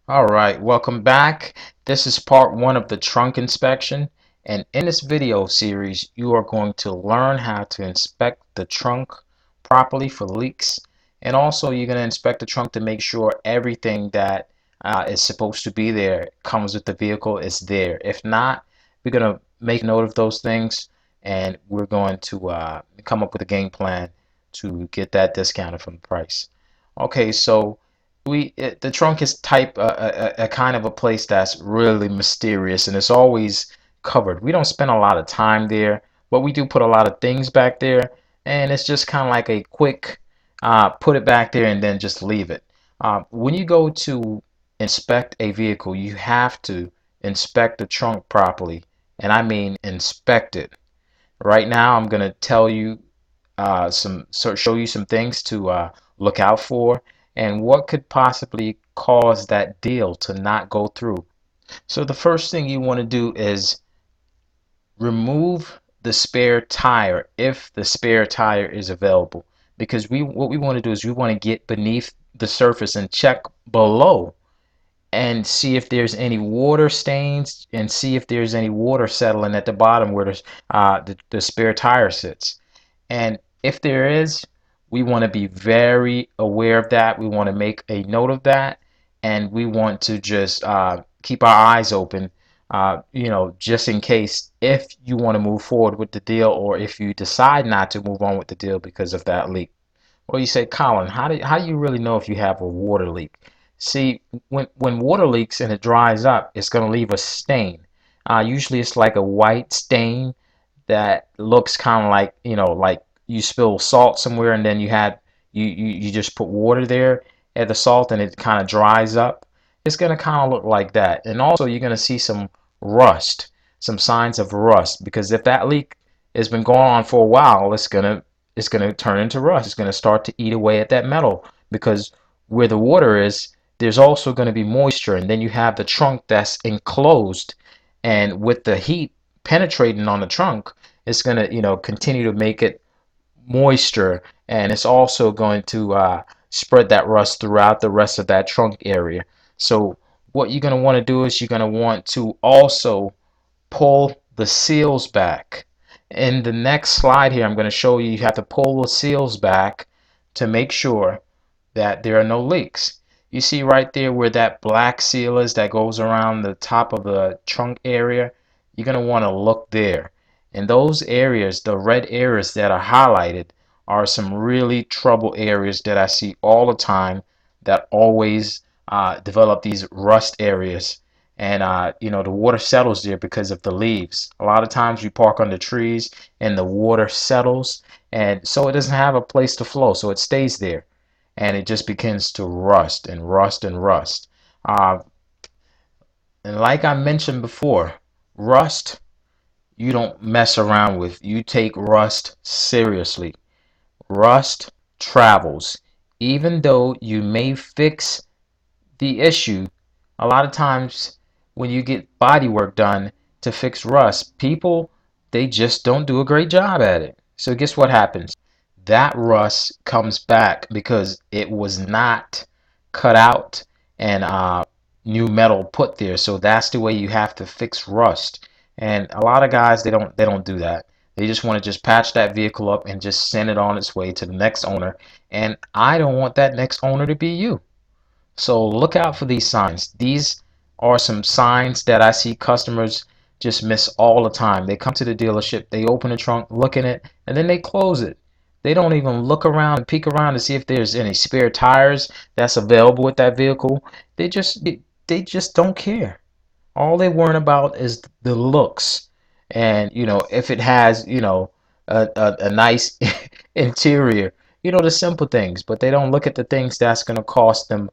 All right, welcome back. This is part one of the trunk inspection. And in this video series, you are going to learn how to inspect the trunk properly for leaks. And also, you're going to inspect the trunk to make sure everything that is supposed to be there, comes with the vehicle, is there. If not, we're going to make note of those things and we're going to come up with a game plan to get that discounted from the price. Okay, so the trunk is type a kind of a place that's really mysterious and it's always covered. We don't spend a lot of time there, but we do put a lot of things back there, and it's just kind of like a quick put it back there and then just leave it. When you go to inspect a vehicle, you have to inspect the trunk properly, and I mean inspect it. Right now, I'm gonna tell you show you some things to look out for and what could possibly cause that deal to not go through. So the first thing you want to do is remove the spare tire if the spare tire is available, because what we want to do is we want to get beneath the surface and check below and see if there's any water stains and see if there's any water settling at the bottom where the spare tire sits. And if there is, we want to be very aware of that. We want to make a note of that, and we want to just keep our eyes open, just in case if you want to move forward with the deal or if you decide not to move on with the deal because of that leak. Well, you say, Colin, how do you really know if you have a water leak? See, when water leaks and it dries up, it's going to leave a stain. Usually it's like a white stain that looks kind of like, like you spill salt somewhere and then you just put water there at the salt and it kind of dries up. It's going to kind of look like that. And also you're going to see some rust, some signs of rust, because if that leak has been going on for a while, it's going to turn into rust. It's going to start to eat away at that metal, because where the water is, there's also going to be moisture, and then you have the trunk that's enclosed, and with the heat penetrating on the trunk, it's going to continue to make it moisture, and it's also going to spread that rust throughout the rest of that trunk area. So what you're going to want to do is you're going to want to also pull the seals back. In the next slide here, I'm going to show you have to pull the seals back to make sure that there are no leaks. You see right there where that black seal is that goes around the top of the trunk area? You're going to want to look there. And those areas, the red areas that are highlighted, are some really trouble areas that I see all the time that always develop these rust areas. And the water settles there because of the leaves. A lot of times we park under trees and the water settles, and so it doesn't have a place to flow, so it stays there and it just begins to rust and rust and rust. Uh, and like I mentioned before, rust you don't mess around with. You take rust seriously. Rust travels. Even though you may fix the issue, a lot of times when you get body work done to fix rust, people, they just don't do a great job at it. So guess what happens? That rust comes back because it was not cut out and new metal put there. So that's the way you have to fix rust. And a lot of guys, they don't do that. They just want to just patch that vehicle up and just send it on its way to the next owner. And I don't want that next owner to be you. So look out for these signs. These are some signs that I see customers just miss all the time. They come to the dealership, they open the trunk, look in it, and then they close it. They don't even look around and peek around to see if there's any spare tires that's available with that vehicle. They just don't care. All they worry about is the looks, and if it has a nice interior, the simple things. But they don't look at the things that's going to cost them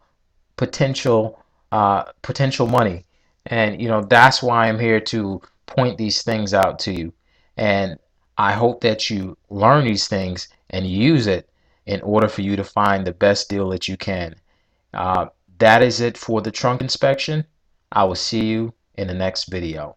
potential money. And that's why I'm here to point these things out to you, and I hope that you learn these things and use it in order for you to find the best deal that you can. uh, that is it for the trunk inspection. I will see you in the next video.